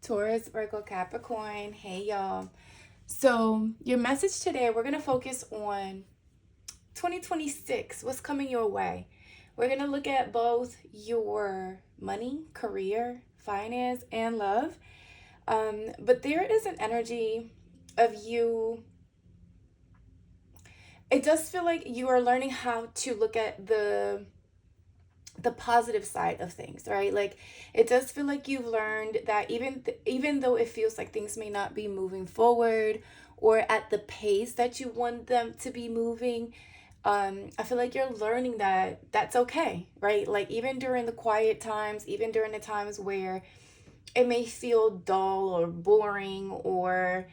Taurus, Virgo, Capricorn. Hey, y'all. So, your message today, we're going to focus on 2026. What's coming your way? We're going to look at both your money, career, finance, and love. But there is an energy of you. It does feel like you are learning how to look at the positive side of things, right? Like it does feel like you've learned that even though it feels like things may not be moving forward or at the pace that you want them to be moving, I feel like you're learning that that's okay, right? Like even during the quiet times, even during the times where it may feel dull or boring or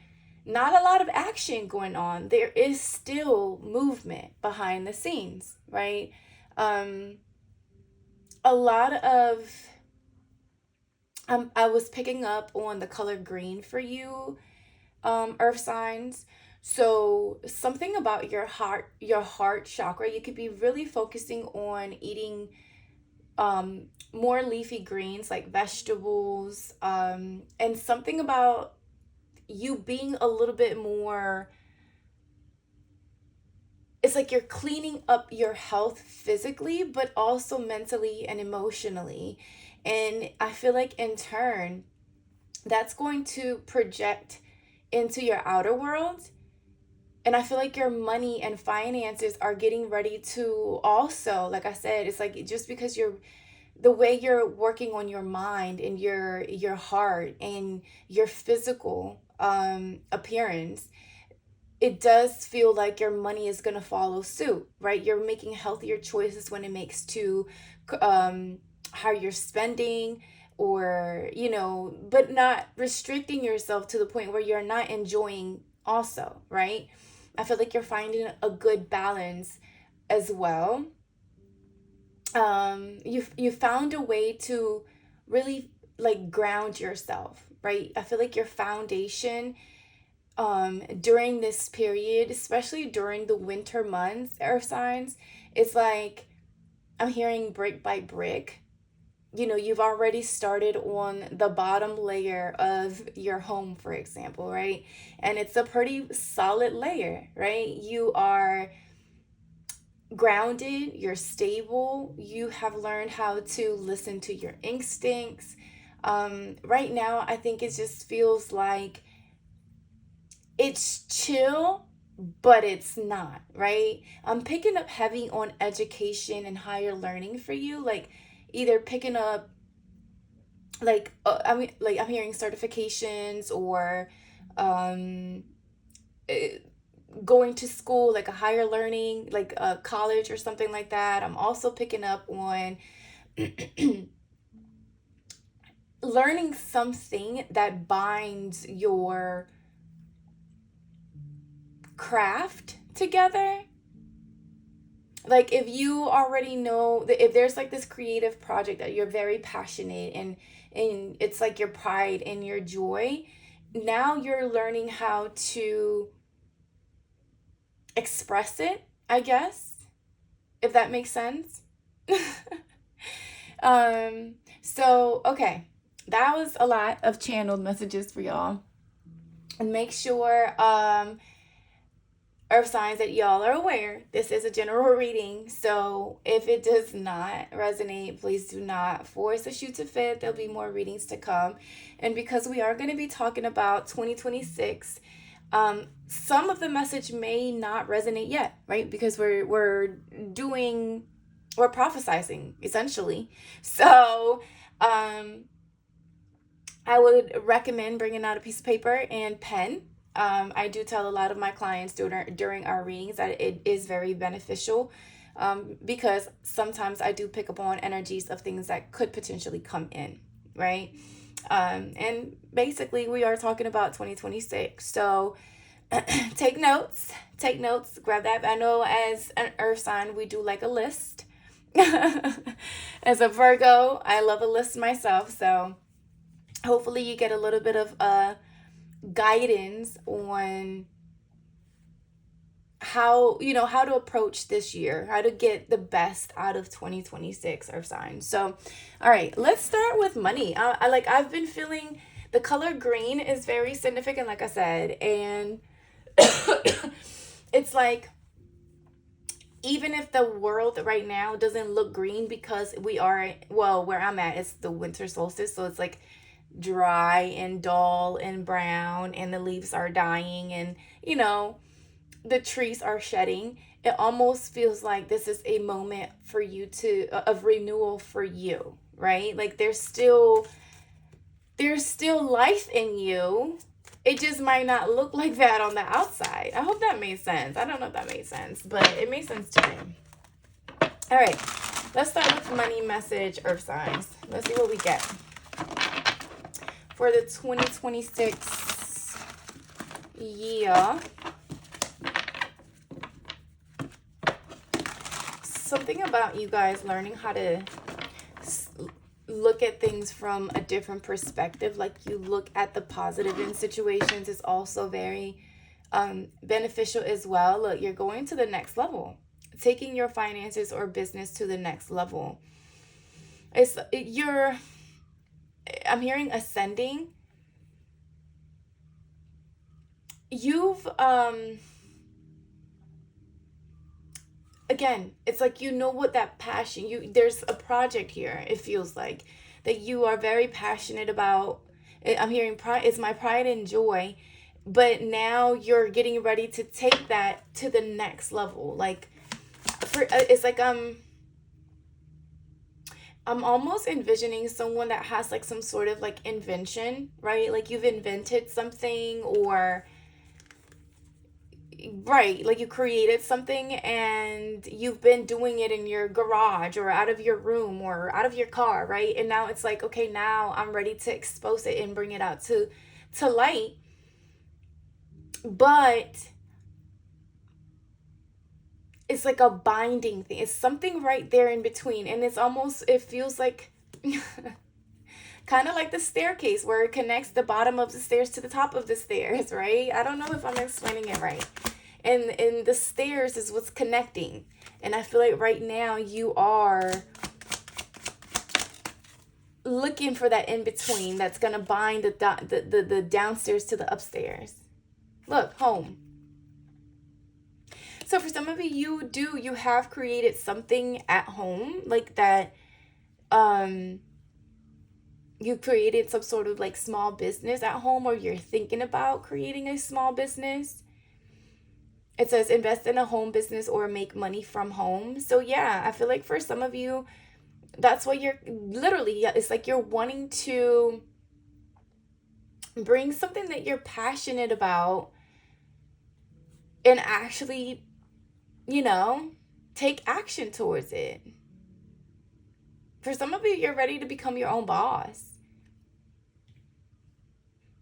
not a lot of action going on, there is still movement behind the scenes, right? um a lot of I was picking up on the color green for you, earth signs. So something about your heart chakra, you could be really focusing on eating more leafy greens like vegetables, and something about you being a little bit more, it's like you're cleaning up your health physically, but also mentally and emotionally. And I feel like in turn, that's going to project into your outer world. And I feel like your money and finances are getting ready to also, like I said, it's like just because you're the way you're working on your mind and your heart and your physical appearance, it does feel like your money is going to follow suit, right? You're making healthier choices when it makes to um, how you're spending, or, but not restricting yourself to the point where you're not enjoying also, right? I feel like you're finding a good balance as well. You found a way to really like ground yourself, right? I feel like your foundation during this period, especially during the winter months, earth signs, it's like I'm hearing brick by brick. You've already started on the bottom layer of your home, for example, right? And it's a pretty solid layer, right? You are grounded, you're stable, you have learned how to listen to your instincts. Right now, I think it just feels like it's chill, but it's not, right? I'm picking up heavy on education and higher learning for you, like either picking up like I'm hearing certifications or um eh, going to school, like a higher learning, like a college or something like that. I'm also picking up on learning something that binds your craft together. Like if you already know that if there's like this creative project that you're very passionate and it's like your pride and your joy, now you're learning how to express it, I guess, if that makes sense. So okay, that was a lot of channeled messages for y'all. And make sure earth signs that y'all are aware this is a general reading. So if it does not resonate, please do not force a shoe to fit. There'll be more readings to come. And because we are going to be talking about 2026, some of the message may not resonate yet, right? Because we're prophesizing essentially. So I would recommend bringing out a piece of paper and pen. I do tell a lot of my clients during our readings that it is very beneficial, because sometimes I do pick up on energies of things that could potentially come in, right? And basically, we are talking about 2026. So take notes, grab that. I know as an earth sign, we do like a list. As a Virgo, I love a list myself. So hopefully, you get a little bit of guidance on how to approach this year, how to get the best out of 2026, earth signs. So all right, let's start with money. I've been feeling The color green is very significant, like I said, and it's like, even if the world right now doesn't look green, because we are, well, where I'm at, it's the winter solstice, so it's like dry and dull and brown, and the leaves are dying, and the trees are shedding. It almost feels like this is a moment for you to of renewal for you, right? Like there's still life in you. It just might not look like that on the outside. I hope that made sense. I don't know if that made sense, but it made sense to me. All right, let's start with money message, earth signs. Let's see what we get for the 2026 year. Something about you guys learning how to look at things from a different perspective, like you look at the positive in situations, is also very beneficial as well. Look, you're going to the next level, taking your finances or business to the next level. I'm hearing ascending. You've again, it's like, what that passion, there's a project here, it feels like, that you are very passionate about. I'm hearing pride, it's my pride and joy, but now you're getting ready to take that to the next level. Like, it's like I'm almost envisioning someone that has like some sort of like invention, right? Like you've invented something, or right, like you created something and you've been doing it in your garage or out of your room or out of your car, right? And now it's like, okay, now I'm ready to expose it and bring it out to light. But it's like a binding thing. It's something right there in between, and it feels like kind of like the staircase where it connects the bottom of the stairs to the top of the stairs, right? I don't know if I'm explaining it right. And the stairs is what's connecting. And I feel like right now you are looking for that in between that's gonna bind the downstairs to the upstairs. Look, home. So for some of you, you have created something at home like that. You created some sort of like small business at home, or you're thinking about creating a small business. It says invest in a home business or make money from home. So yeah, I feel like for some of you, that's what you're literally, it's like you're wanting to bring something that you're passionate about and actually, take action towards it. For some of you, you're ready to become your own boss.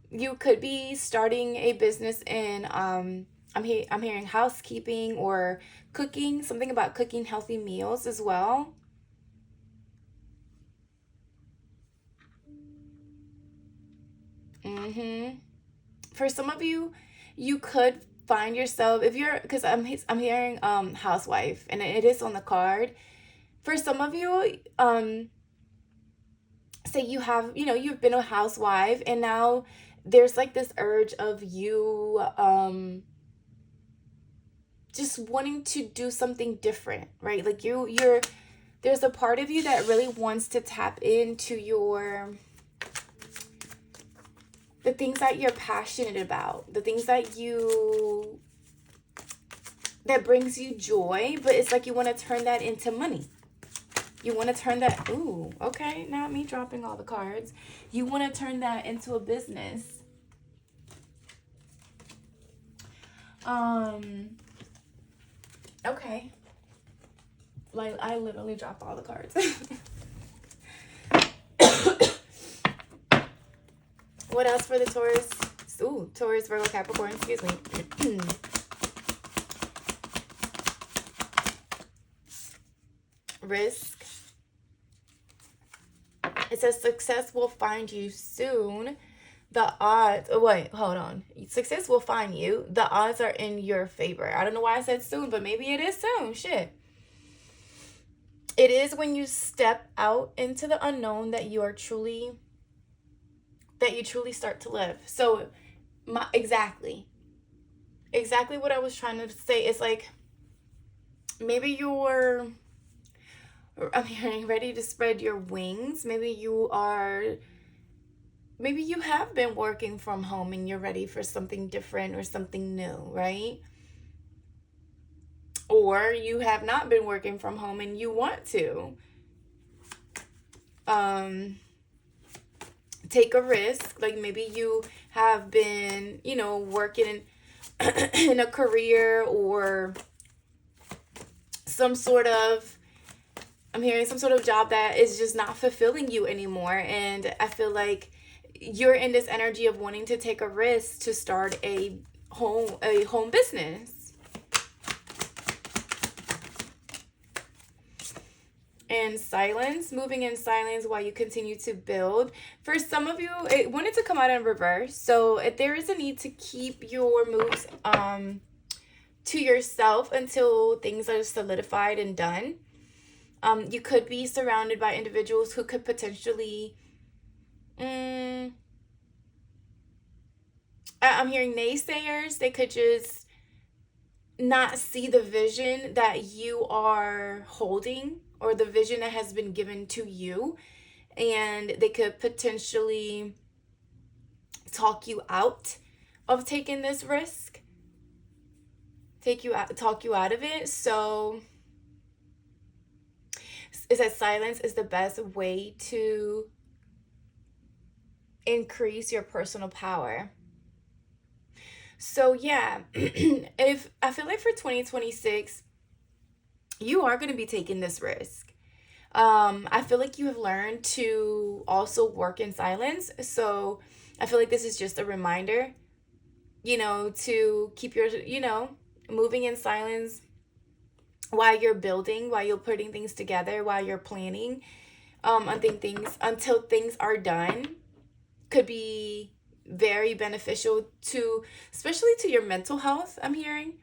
You could be starting a business in I'm hearing housekeeping or cooking, something about cooking healthy meals as well. For some of you, you could find yourself, if you're, because I'm hearing housewife, and it is on the card. For some of you, say you have, you've been a housewife, and now there's like this urge of you just wanting to do something different, right? Like there's a part of you that really wants to tap into the things that you're passionate about, the things that brings you joy, but it's like you want to turn that into money. You want to turn that, ooh, okay, not me dropping all the cards. You want to turn that into a business. Okay. Like, I literally dropped all the cards. What else for the Taurus? Ooh, Taurus, Virgo, Capricorn, excuse me. Risk. It says success will find you soon. The odds, oh wait, hold on. Success will find you. The odds are in your favor. I don't know why I said soon, but maybe it is soon. Shit. It is when you step out into the unknown that you are truly that you truly start to live. So exactly what I was trying to say is like, maybe you're, I'm hearing, ready to spread your wings. Maybe you have been working from home and you're ready for something different or something new, right? Or you have not been working from home and you want to take a risk. Like maybe you have been, working in a career or some sort of, I'm hearing some sort of job that is just not fulfilling you anymore. And I feel like you're in this energy of wanting to take a risk to start a home business. And silence, moving in silence while you continue to build. For some of you, it wanted to come out in reverse. So if there is a need to keep your moves to yourself until things are solidified and done. You could be surrounded by individuals who could potentially, I'm hearing naysayers. They could just not see the vision that you are holding or the vision that has been given to you. And they could potentially talk you out of taking this risk, talk you out of it. So is that silence is the best way to increase your personal power. So yeah, if I feel like for 2026, you are going to be taking this risk. I feel like you have learned to also work in silence. So I feel like this is just a reminder, to keep your, moving in silence while you're building, while you're putting things together, while you're planning, until things are done, could be very beneficial especially to your mental health, I'm hearing,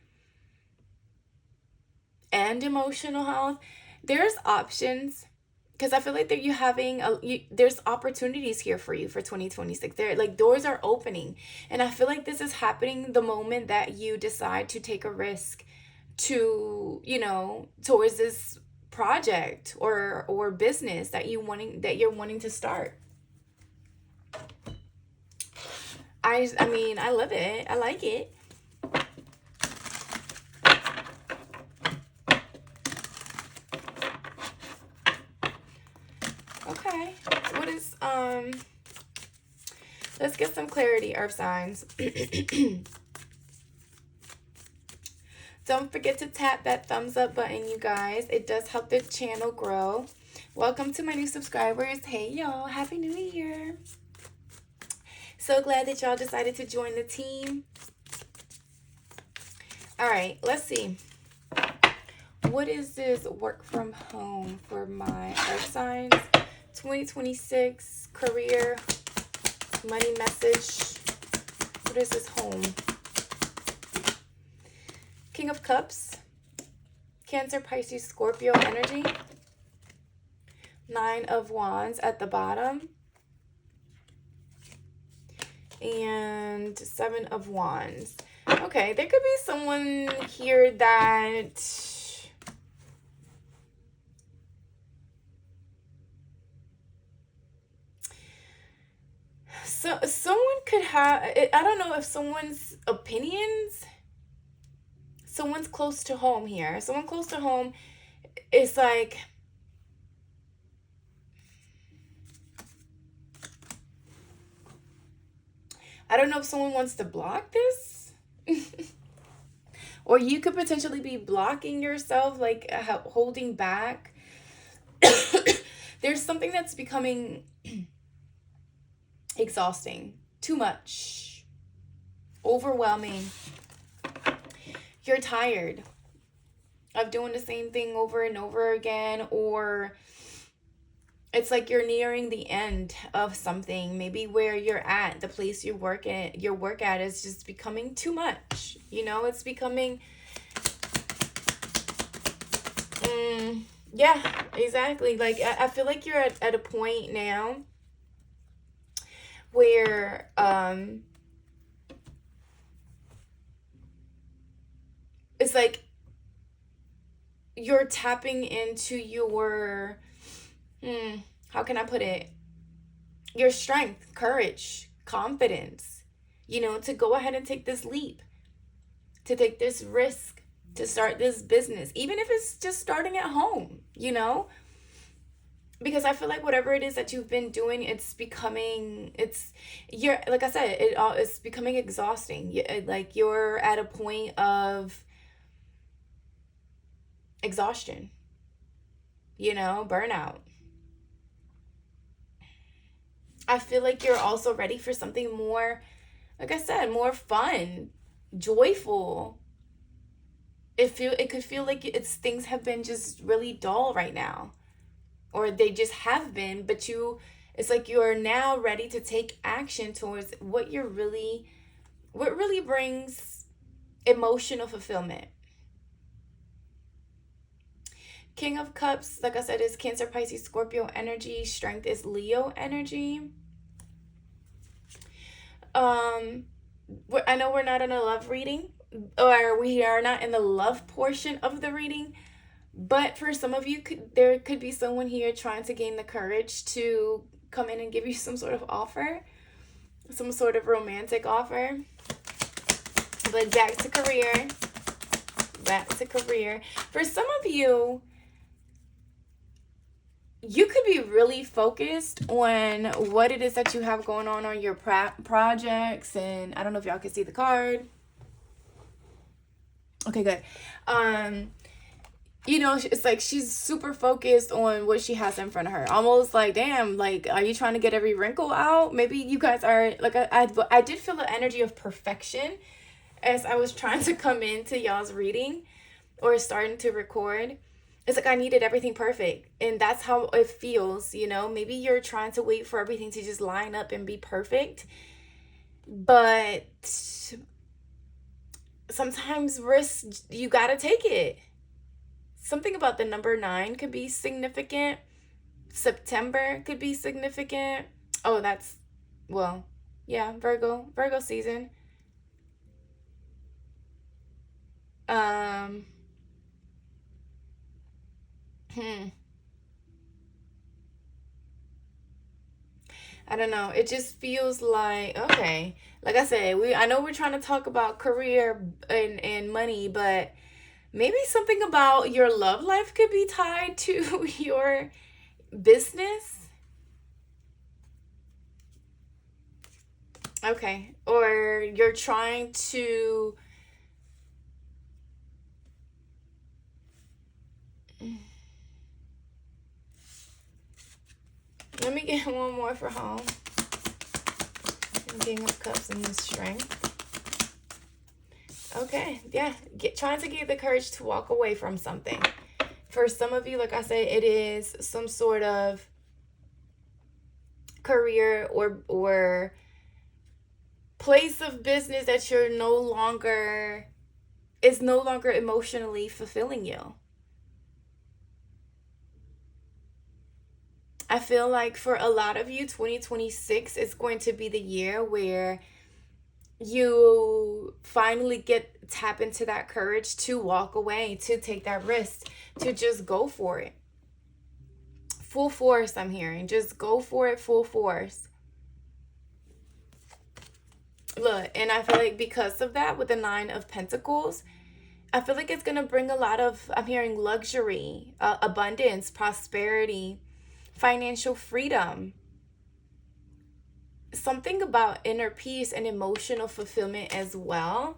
and emotional health. There's options, because I feel like that there's opportunities here for you for 2026. There, like, doors are opening, and I feel like this is happening the moment that you decide to take a risk to, towards this project or business that you're wanting to start. I love it. I like it. Okay. What is let's get some clarity, earth signs. Don't forget to tap that thumbs up button, you guys. It does help the channel grow. Welcome to my new subscribers. Hey, y'all. Happy New Year. So glad that y'all decided to join the team. All right, let's see. What is this work from home for my earth signs? 2026 career, money message. What is this home? King of Cups, Cancer, Pisces, Scorpio energy. 9 of Wands at the bottom. And 7 of Wands. Okay, there could be someone here that someone could have, I don't know if someone's opinions, someone's close to home here. Someone close to home is like, I don't know if someone wants to block this. Or you could potentially be blocking yourself, like holding back. There's something that's becoming exhausting, too much, overwhelming. You're tired of doing the same thing over and over again, or it's like you're nearing the end of something. Maybe where you're at, the place your work at is just becoming too much. It's becoming, yeah, exactly. Like, I feel like you're at a point now where it's like you're tapping into your how can I put it, your strength, courage, confidence, to go ahead and take this leap, to take this risk, to start this business, even if it's just starting at home, because I feel like whatever it is that you've been doing, you're, like I said, it's becoming exhausting. Like you're at a point of exhaustion, burnout. I feel like you're also ready for something more, like I said, more fun, joyful. It could feel like things have been just really dull right now, or they just have been, but it's like you are now ready to take action towards what really brings emotional fulfillment. King of Cups, like I said, is Cancer, Pisces, Scorpio energy. Strength is Leo energy. I know we're not in a love reading, or we are not in the love portion of the reading, but for some of you, there could be someone here trying to gain the courage to come in and give you some sort of offer, some sort of romantic offer. But back to career. For some of you, you could be really focused on what it is that you have going on your projects. And I don't know if y'all can see the card. Okay, good. It's like she's super focused on what she has in front of her. Almost like, damn, like, are you trying to get every wrinkle out? Maybe you guys are, like, I did feel the energy of perfection as I was trying to come into y'all's reading or starting to record. It's like I needed everything perfect, and that's how it feels, Maybe you're trying to wait for everything to just line up and be perfect, but sometimes risks, you gotta take it. Something about the number 9 could be significant. September could be significant. Oh, that's, well, yeah, Virgo season. I don't know. It just feels like, okay. Like I said, I know we're trying to talk about career and money, but maybe something about your love life could be tied to your business. Okay. Or you're trying to let me get one more for home. King of Cups and the Strength. Okay, yeah. Trying to get the courage to walk away from something. For some of you, like I said, it is some sort of career or place of business that is no longer emotionally fulfilling you. I feel like for a lot of you, 2026 is going to be the year where you finally tap into that courage to walk away, to take that risk, to just go for it. Full force, I'm hearing. Just go for it, full force. Look, and I feel like because of that, with the 9 of Pentacles, I feel like it's going to bring a lot of, I'm hearing luxury, abundance, prosperity, financial freedom. Something about inner peace and emotional fulfillment as well.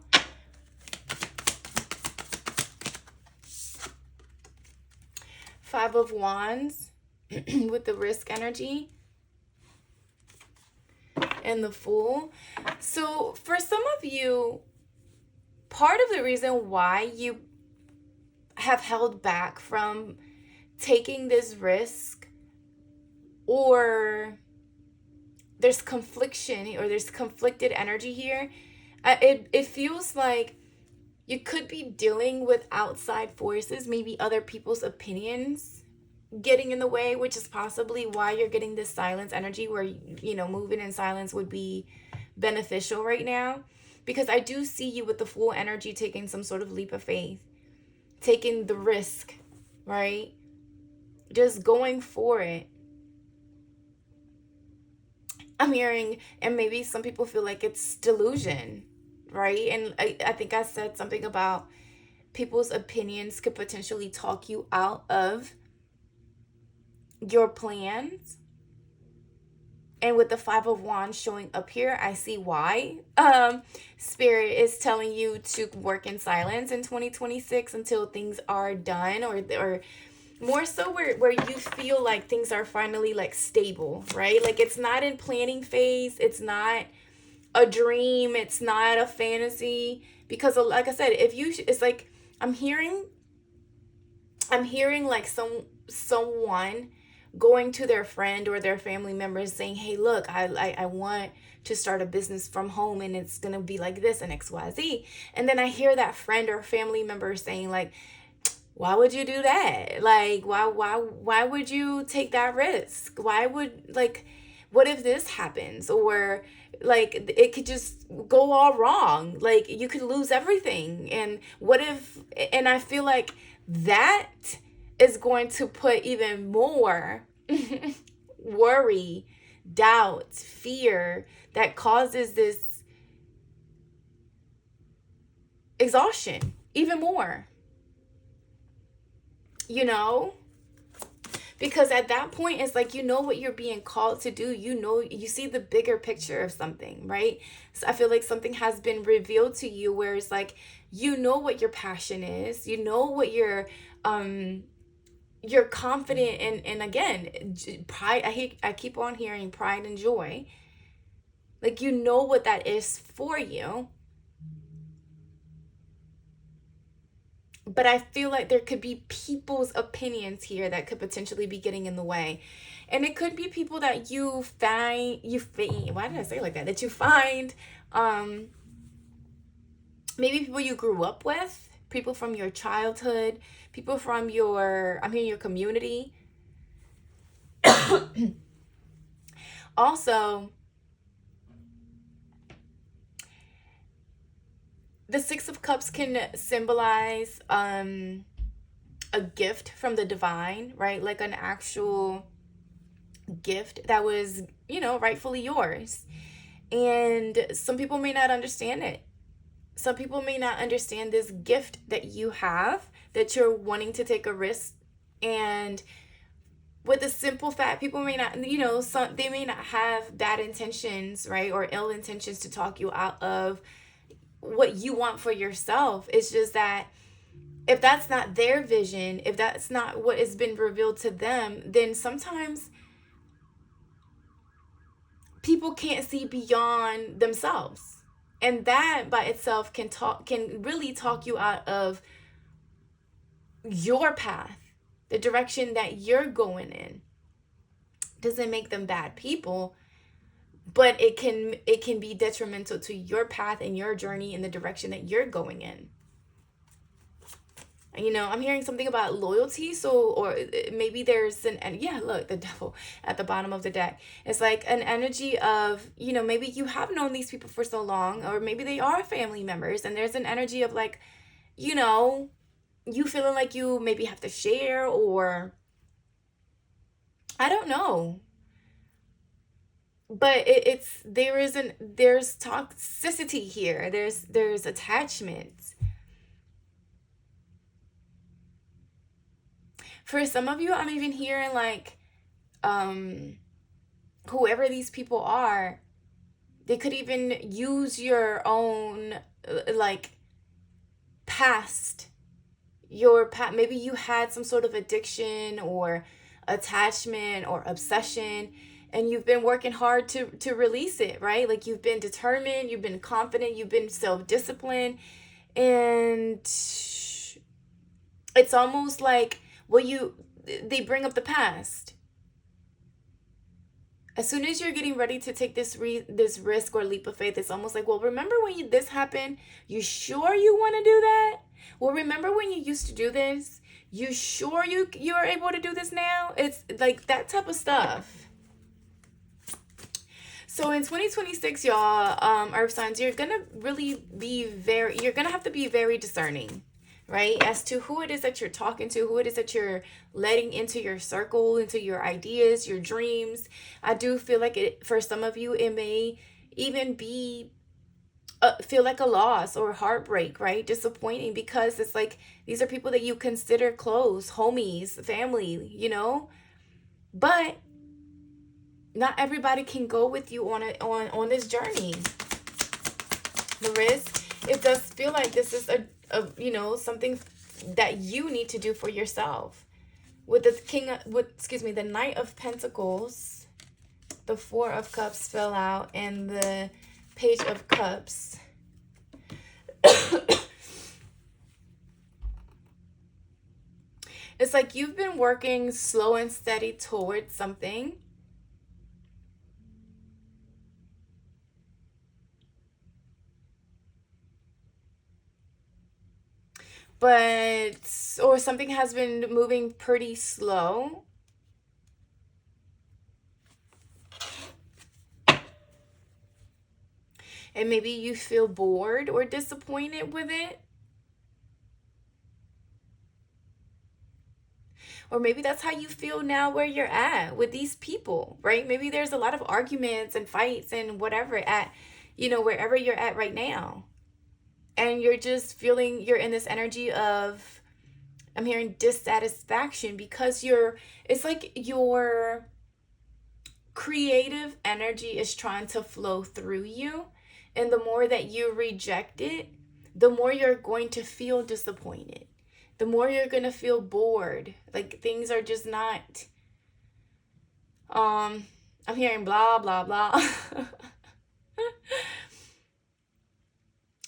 Five of Wands with the risk energy. And the Fool. So for some of you, part of the reason why you have held back from taking this risk, or there's confliction or there's conflicted energy here, it feels like you could be dealing with outside forces, maybe other people's opinions, getting in the way, which is possibly why you're getting this silence energy where, moving in silence would be beneficial right now. Because I do see you with the full energy taking some sort of leap of faith, taking the risk, right? Just going for it. I'm hearing, and maybe some people feel like it's delusion, right? And I think I said something about people's opinions could potentially talk you out of your plans. And with the Five of Wands showing up here, I see why. Spirit is telling you to work in silence in 2026 until things are done, or more so where you feel like things are finally like stable, right? Like it's not in planning phase, it's not a dream, it's not a fantasy. Because like I said, it's like I'm hearing like someone going to their friend or their family members saying, hey, look, I want to start a business from home and it's gonna be like this and XYZ. And then I hear that friend or family member saying like, why would you do that? Like, why would you take that risk? Why would, like, what if this happens? Or like it could just go all wrong. Like you could lose everything. And what if, and I feel like that is going to put even more worry, doubt, fear that causes this exhaustion even more. Because at that point, it's like, what you're being called to do. You see the bigger picture of something, right? So I feel like something has been revealed to you where it's like, what your passion is, what you're confident in. And again, pride, I keep on hearing pride and joy. Like, what that is for you. But I feel like there could be people's opinions here that could potentially be getting in the way. And it could be people that you find, why did I say it like that? That you find, maybe people you grew up with, people from your childhood, people from your community. Also, the Six of Cups can symbolize a gift from the divine, right? Like an actual gift that was, rightfully yours. And some people may not understand it. Some people may not understand this gift that you have, that you're wanting to take a risk. And with the simple fact, people may not, they may not have bad intentions, right? Or ill intentions to talk you out of what you want for yourself. It's just that if that's not their vision, if that's not what has been revealed to them, then sometimes people can't see beyond themselves. And that by itself can really talk you out of your path, the direction that you're going in. Doesn't make them bad people, but it can be detrimental to your path and your journey in the direction that you're going in. I'm hearing something about loyalty. So, or maybe there's look, the devil at the bottom of the deck. It's like an energy of, maybe you have known these people for so long, or maybe they are family members. And there's an energy of like, you feeling like you maybe have to share, or I don't know. But there's toxicity here. There's attachment. For some of you, I'm even hearing like, whoever these people are, they could even use your own, like, past. Maybe you had some sort of addiction or attachment or obsession, and you've been working hard to release it, right? Like, you've been determined, you've been confident, you've been self-disciplined, and it's almost like, they bring up the past. As soon as you're getting ready to take this risk or leap of faith, it's almost like, well, remember when this happened? You sure you want to do that? Well, remember when you used to do this? You sure you are able to do this now? It's like that type of stuff. So in 2026, y'all, earth signs, you're going to really you're going to have to be very discerning, right? As to who it is that you're talking to, who it is that you're letting into your circle, into your ideas, your dreams. I do feel like for some of you, it may even be feel like a loss or heartbreak, right? Disappointing, because it's like these are people that you consider close, homies, family, but not everybody can go with you on this journey. The risk, it does feel like this is a something that you need to do for yourself. With the Knight of Pentacles, the Four of Cups fell out, and the Page of Cups. It's like you've been working slow and steady towards something. Or something has been moving pretty slow. And maybe you feel bored or disappointed with it. Or maybe that's how you feel now where you're at with these people, right? Maybe there's a lot of arguments and fights and whatever wherever you're at right now. And you're just feeling you're in this energy of, I'm hearing dissatisfaction, because it's like your creative energy is trying to flow through you. And the more that you reject it, the more you're going to feel disappointed. The more you're going to feel bored. Like things are just not, I'm hearing blah, blah, blah.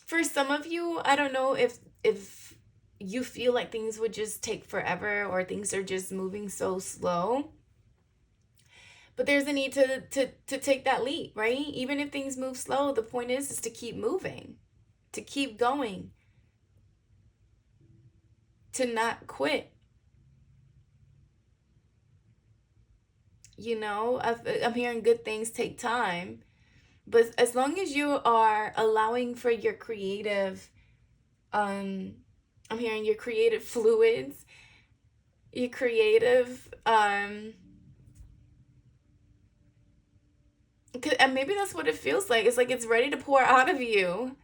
For some of you, I don't know if you feel like things would just take forever, or things are just moving so slow. But there's a need to take that leap, right? Even if things move slow, the point is to keep moving, to keep going, to not quit. I'm hearing good things take time. But as long as you are allowing for your creative, I'm hearing your creative fluids, your creative, and maybe that's what it feels like. It's like it's ready to pour out of you.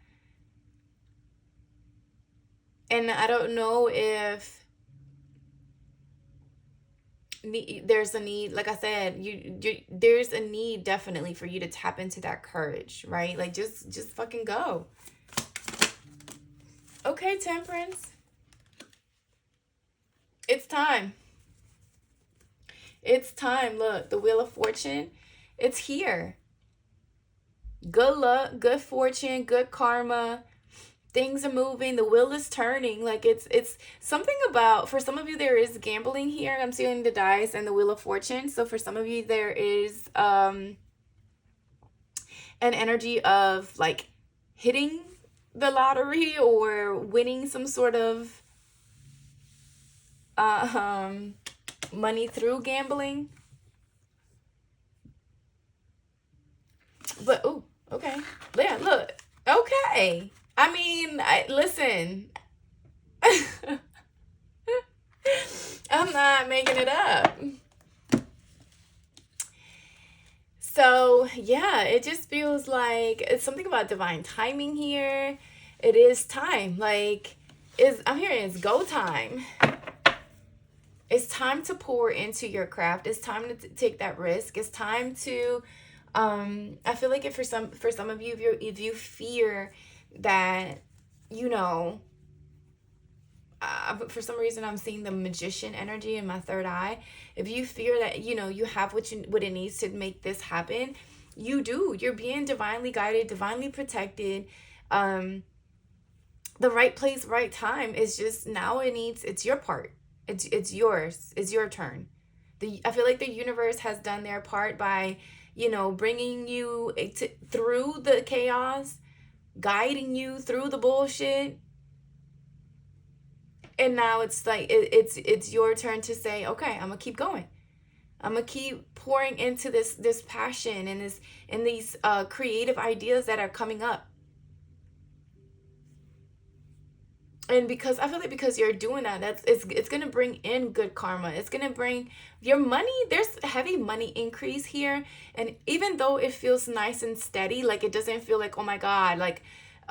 And I don't know if there's a need, like I said, there's a need definitely for you to tap into that courage, right? Like just fucking go. Okay, Temperance. It's time. It's time. Look, the Wheel of Fortune, it's here. Good luck, good fortune, good karma. Things are moving. The wheel is turning. Like it's something about, for some of you, there is gambling here. I'm seeing the dice and the Wheel of Fortune. So for some of you, there is an energy of like hitting the lottery or winning some sort of money through gambling. But okay. Yeah, look. Okay. I mean, listen. I'm not making it up. So, yeah, it just feels like it's something about divine timing here. It is time. Like, I'm hearing it's go time. It's time to pour into your craft. It's time to take that risk. It's time to, I feel like for some of you, if you fear that, for some reason I'm seeing the Magician energy in my third eye. If you fear that, you have what it needs to make this happen, you do. You're being divinely guided, divinely protected. The right place, right time is just now. It's your part. It's yours. It's your turn. I feel like the universe has done their part by you know, bringing you through the chaos, guiding you through the bullshit. And now it's like it's your turn to say, okay, I'm gonna keep going. I'm gonna keep pouring into this passion and these creative ideas that are coming up. And because I feel like because you're doing that, it's gonna bring in good karma. It's gonna bring your money. There's heavy money increase here, and even though it feels nice and steady, like it doesn't feel like, oh my god, like,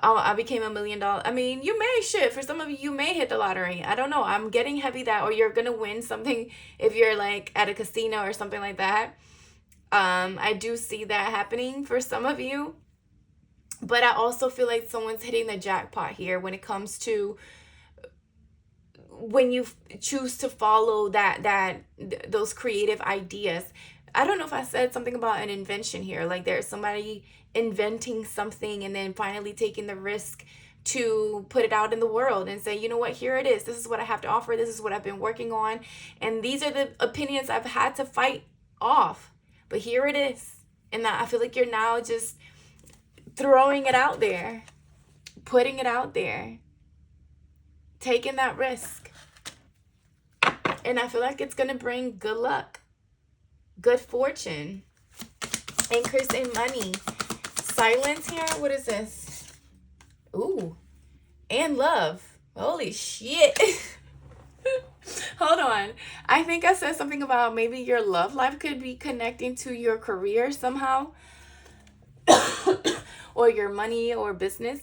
oh, I became $1 million. I mean, you may shit for some of you, you may hit the lottery. I don't know. I'm getting heavy that, or you're gonna win something if you're like at a casino or something like that. I do see that happening for some of you. But I also feel like someone's hitting the jackpot here when it comes to when you choose to follow those creative ideas. I don't know if I said something about an invention here. Like there's somebody inventing something and then finally taking the risk to put it out in the world and say, you know what, here it is. This is what I have to offer. This is what I've been working on. And these are the opinions I've had to fight off. But here it is. And I feel like you're now just throwing it out there, putting it out there, taking that risk. And I feel like it's going to bring good luck, good fortune, increase in money. Silence here. What is this? Ooh, and love. Holy shit. Hold on. I think I said something about maybe your love life could be connecting to your career somehow. Or your money or business.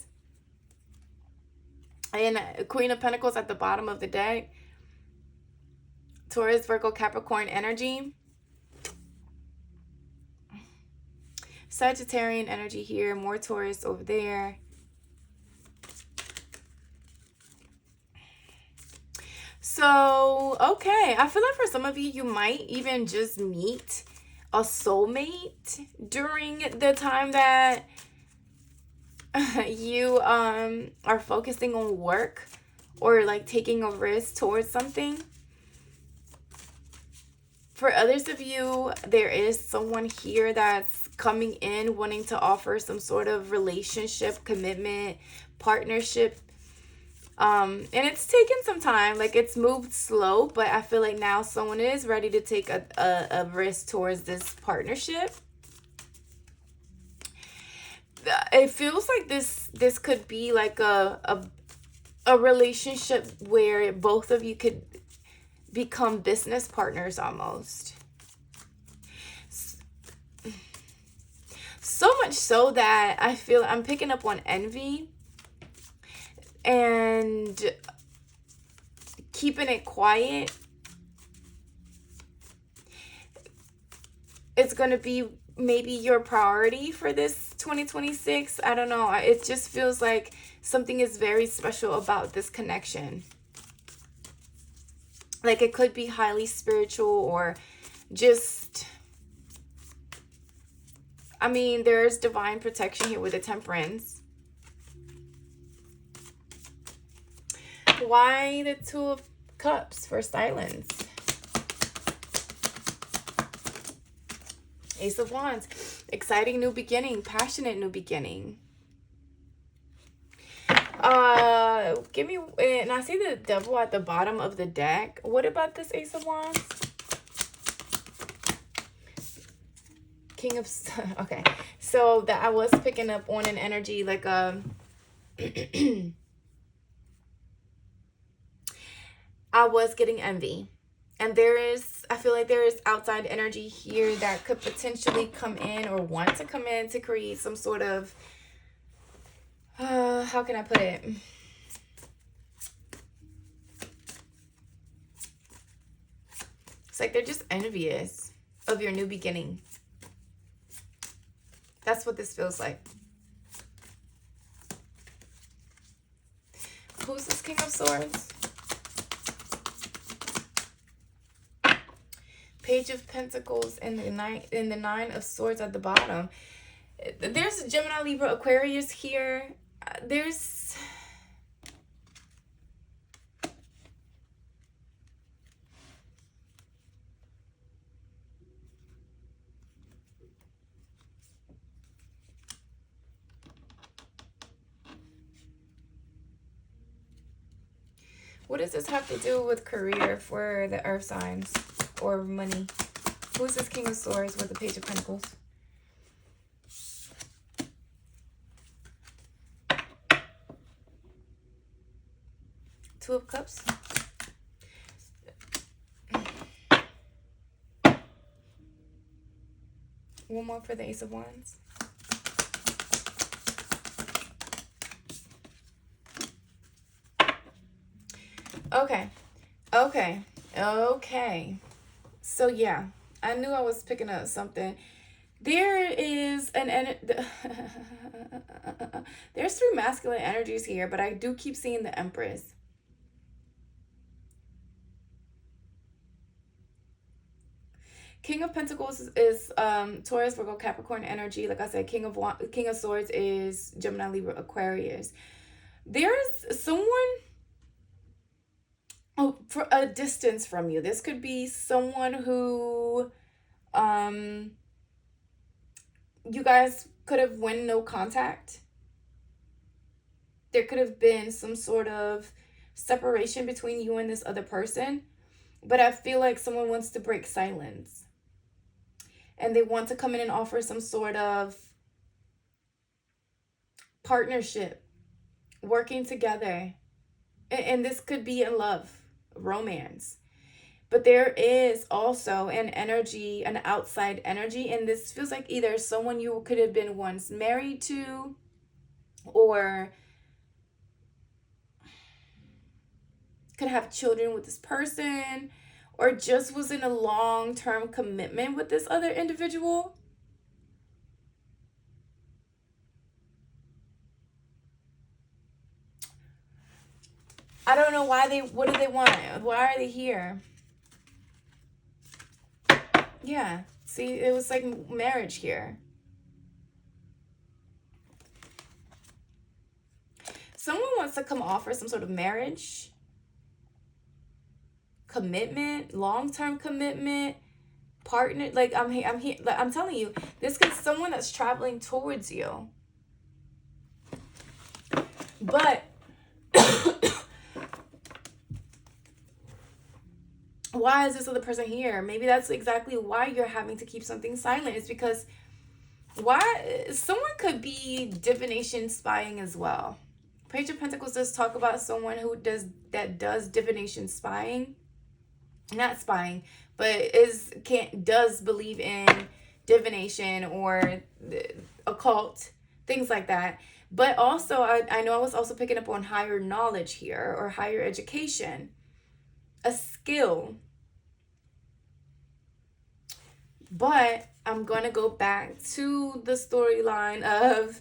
And Queen of Pentacles at the bottom of the deck. Taurus, Virgo, Capricorn energy. Sagittarian energy here. More Taurus over there. So, okay. I feel like for some of you, you might even just meet a soulmate during the time that you are focusing on work or like taking a risk towards something. For others of you, there is someone here that's coming in wanting to offer some sort of relationship, commitment, partnership. And it's taken some time, like it's moved slow, but I feel like now someone is ready to take a risk towards this partnership. It feels like this could be like a relationship where both of you could become business partners almost. So much so that I feel I'm picking up on envy and keeping it quiet. It's going to be maybe your priority for this 2026. I don't know. It just feels like something is very special about this connection. Like it could be highly spiritual or just, I mean, there's divine protection here with the Temperance. Why the Two of Cups for silence? Ace of Wands. Exciting new beginning. Passionate new beginning. Give me, and I see the Devil at the bottom of the deck. What about this Ace of Wands? King of, okay. So that I was picking up on an energy like I was getting envy. And there is, I feel like there is outside energy here that could potentially come in or want to come in to create some sort of, how can I put it? It's like they're just envious of your new beginning. That's what this feels like. Who's this King of Swords? Page of Pentacles and the Nine of Swords at the bottom. There's Gemini, Libra, Aquarius here. There's What does this have to do with career for the earth signs or money? Who's this King of Swords with the Page of Pentacles? Two of Cups. One more for the Ace of Wands. Okay. So yeah, I knew I was picking up something. There is there's three masculine energies here, but I do keep seeing the Empress. King of Pentacles is Taurus, Virgo, Capricorn energy. Like I said, King of Swords is Gemini, Libra, Aquarius. There's someone for a distance from you. This could be someone who you guys could have went no contact. There could have been some sort of separation between you and this other person. But I feel like someone wants to break silence. And they want to come in and offer some sort of partnership, working together. And this could be in love, romance. But there is also an energy, an outside energy. And this feels like either someone you could have been once married to, or could have children with this person, or just was in a long-term commitment with this other individual. I don't know why what do they want? Why are they here? Yeah, see, it was like marriage here. Someone wants to come offer some sort of marriage, commitment, long-term commitment, partner. Like I'm here. Like, I'm telling you, this is someone that's traveling towards you. But why is this other person here? Maybe that's exactly why you're having to keep something silent. It's because someone could be divination spying as well. Page of Pentacles does talk about someone who does divination spying. Not spying, but does believe in divination or occult, things like that. But also, I know I was also picking up on higher knowledge here, or higher education, a skill. But I'm going to go back to the storyline of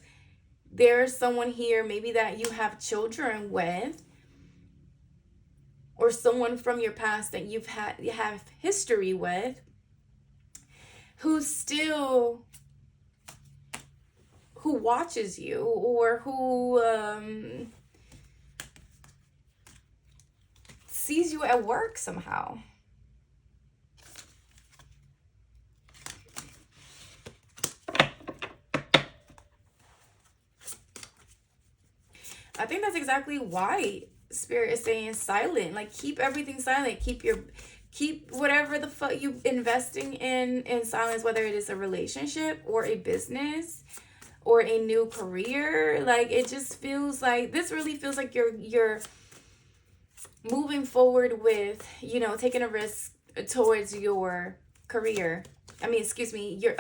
there's someone here maybe that you have children with, or someone from your past that you have history with, who watches you, or who sees you at work somehow. I think that's exactly why Spirit is saying silent. Like, keep everything silent. Keep whatever the fuck you investing in silence, whether it is a relationship or a business or a new career. Like, it just feels like, this really feels like you're moving forward with, taking a risk towards your career. A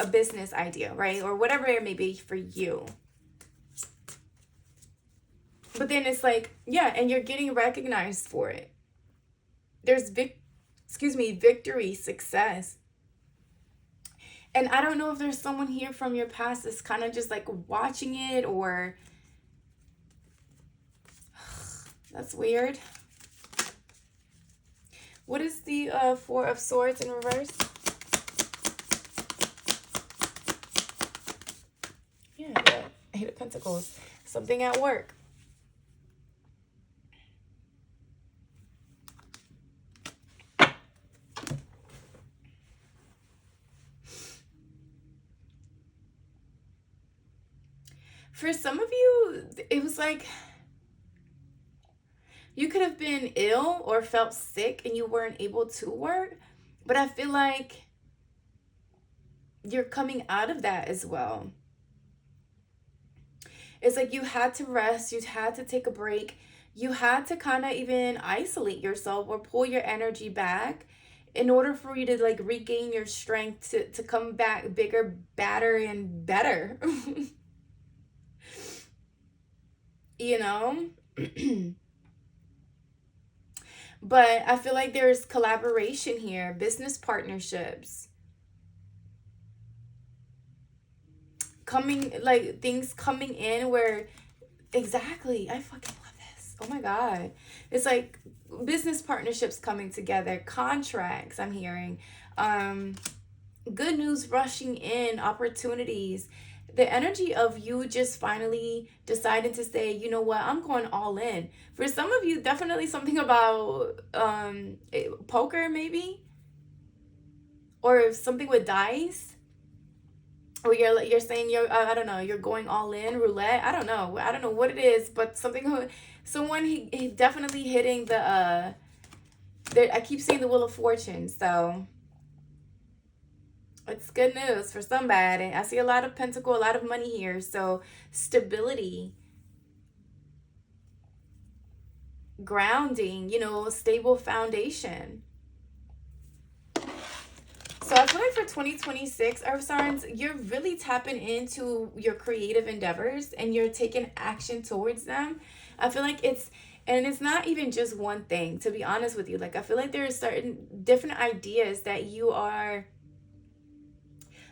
business idea, right? Or whatever it may be for you. But then it's like, yeah, and you're getting recognized for it. There's victory, success. And I don't know if there's someone here from your past that's kind of just like watching it, or that's weird. What is the Four of Swords in reverse? Yeah, the Eight of Pentacles. Something at work. For some of you, it was like You could have been ill or felt sick and you weren't able to work, but I feel like you're coming out of that as well. It's like you had to rest, you had to take a break, you had to kind of even isolate yourself or pull your energy back in order for you to like regain your strength to come back bigger, badder, and better. You know? But I feel like there's collaboration here, business partnerships, coming, like things coming in where, exactly, I fucking love this. Oh my God. It's like business partnerships coming together, contracts, I'm hearing. Good news rushing in, opportunities. The energy of you just finally deciding to say, you know what, I'm going all in. For some of you, definitely something about poker, maybe, or something with dice. Or you're saying you're I don't know, you're going all in, roulette. I don't know what it is, but something, someone he definitely hitting the I keep seeing the Wheel of Fortune, so it's good news for somebody. I see a lot of pentacle, a lot of money here, so stability, grounding, stable foundation. So I feel like for 2026, Earth signs, you're really tapping into your creative endeavors and you're taking action towards them. I feel like it's not even just one thing, to be honest with you. Like, I feel like there are certain different ideas that you are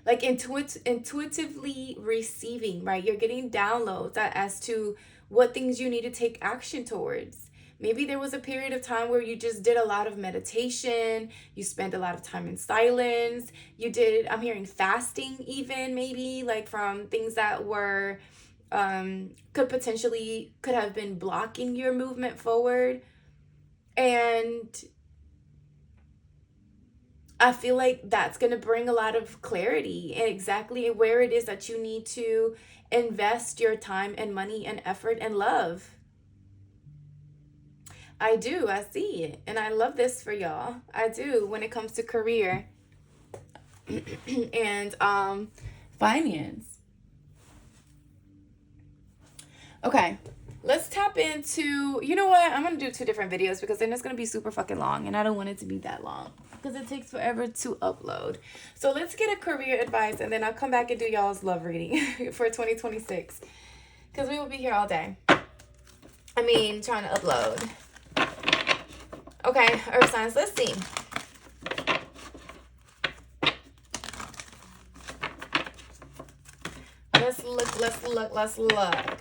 like intuitively receiving, right? You're getting downloads as to what things you need to take action towards. Maybe there was a period of time where you just did a lot of meditation, you spent a lot of time in silence, you did, I'm hearing fasting even, maybe like from things that were could have been blocking your movement forward. And I feel like that's going to bring a lot of clarity in exactly where it is that you need to invest your time and money and effort and love. I do. I see it. And I love this for y'all. I do when it comes to career and finance. Okay. Let's tap into, you know what? I'm going to do 2 different videos because then it's going to be super fucking long and I don't want it to be that long because it takes forever to upload. So let's get a career advice and then I'll come back and do y'all's love reading for 2026 because we will be here all day. I mean, trying to upload. Okay, Earth signs, let's see. Let's look.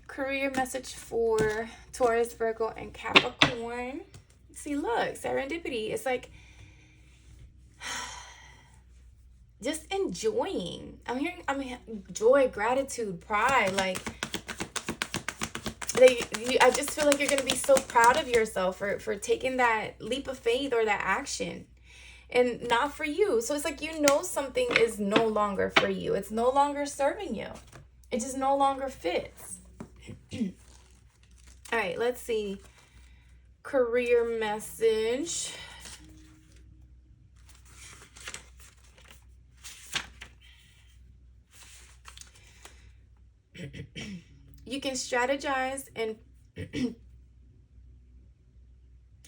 Career message for Taurus, Virgo, and Capricorn. See, look, serendipity. It's like just enjoying. Joy, gratitude, pride. Like I just feel like you're gonna be so proud of yourself for taking that leap of faith or that action, and not for you. So it's like something is no longer for you. It's no longer serving you. It just no longer fits. All right, let's see. Career message. You can strategize and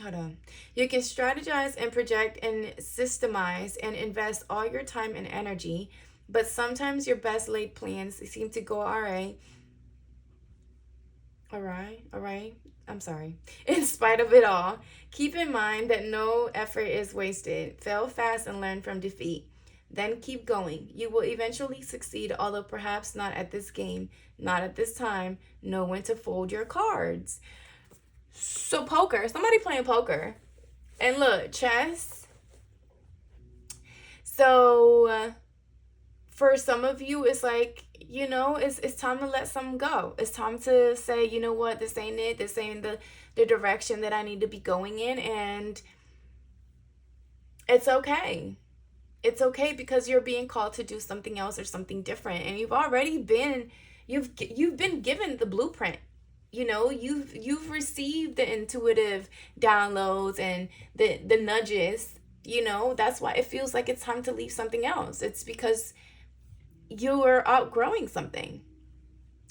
hold on. You can strategize and project and systemize and invest all your time and energy, but sometimes your best laid plans seem to go all right. I'm sorry. In spite of it all, keep in mind that no effort is wasted. Fail fast and learn from defeat. Then keep going. You will eventually succeed, although perhaps not at this game, not at this time. Know when to fold your cards. So poker, somebody playing poker. And look, chess. So for some of you, it's like, it's time to let some go. It's time to say, you know what, this ain't it. This ain't the direction that I need to be going in. And it's okay. It's okay because you're being called to do something else or something different, and you've been given the blueprint. You've received the intuitive downloads and the nudges. That's why it feels like it's time to leave something else. It's because you're outgrowing something.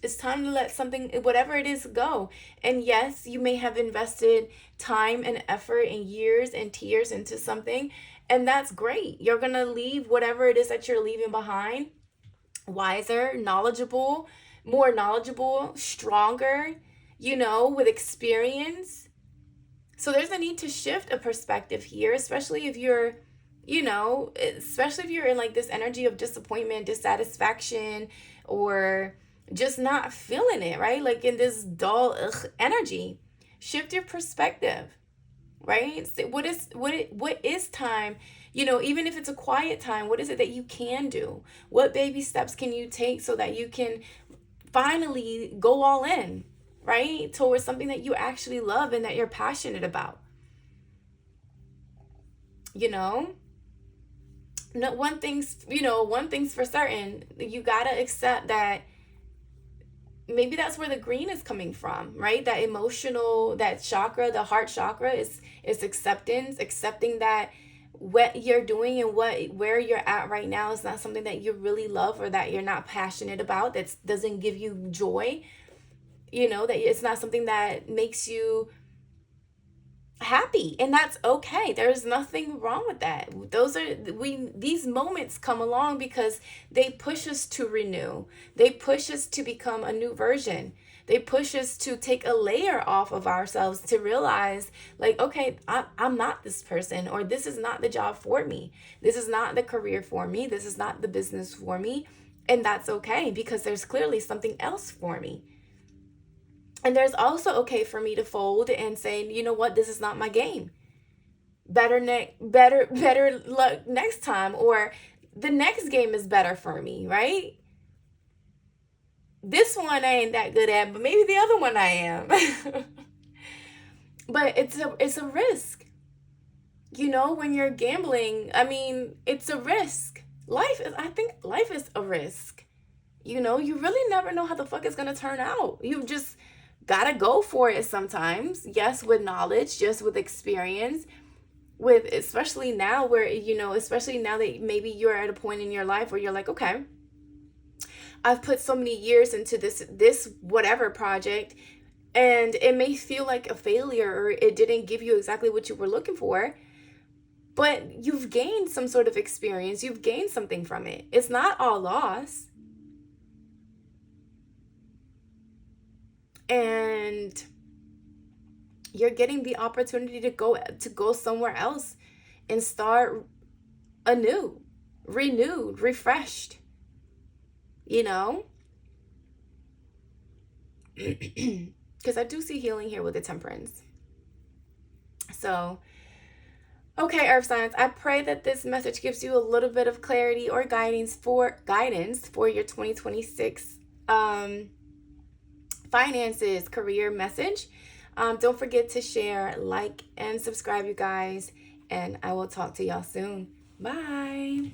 It's time to let something, whatever it is, go. And yes, you may have invested time and effort and years and tears into something, and that's great. You're going to leave whatever it is that you're leaving behind wiser, knowledgeable, more knowledgeable, stronger, with experience. So there's a need to shift a perspective here, especially if you're in like this energy of disappointment, dissatisfaction, or just not feeling it, right? Like in this dull energy. Shift your perspective, right? What is time? Even if it's a quiet time, what is it that you can do? What baby steps can you take so that you can finally go all in, right? Towards something that you actually love and that you're passionate about. No, one thing's for certain. You gotta accept that maybe that's where the green is coming from, right? That emotional, that chakra, the heart chakra is acceptance, accepting that what you're doing and where you're at right now is not something that you really love or that you're not passionate about, that doesn't give you joy, that it's not something that makes you happy, and that's okay. There's nothing wrong with that. These moments come along because they push us to renew. They push us to become a new version. They push us to take a layer off of ourselves, to realize like, okay, I'm not this person, or this is not the job for me. This is not the career for me. This is not the business for me. And that's okay, because there's clearly something else for me. And there's also okay for me to fold and say, you know what, this is not my game. Better luck next time, or the next game is better for me, right? This one I ain't that good at, but maybe the other one I am. But it's a risk. When you're gambling, I mean, it's a risk. I think life is a risk. You really never know how the fuck it's gonna turn out. You just gotta go for it sometimes. Yes, with knowledge, just with experience, especially now that maybe you're at a point in your life where you're like, okay, I've put so many years into this whatever project, and it may feel like a failure, or it didn't give you exactly what you were looking for, but you've gained some sort of experience. You've gained something from it. It's not all loss. And you're getting the opportunity to go somewhere else and start anew, renewed, refreshed, because I do see healing here with the Temperance. So, okay, Earth signs, I pray that this message gives you a little bit of clarity or guidance for your 2026 finances, career message. Don't forget to share, like, and subscribe, you guys, and I will talk to y'all soon. Bye.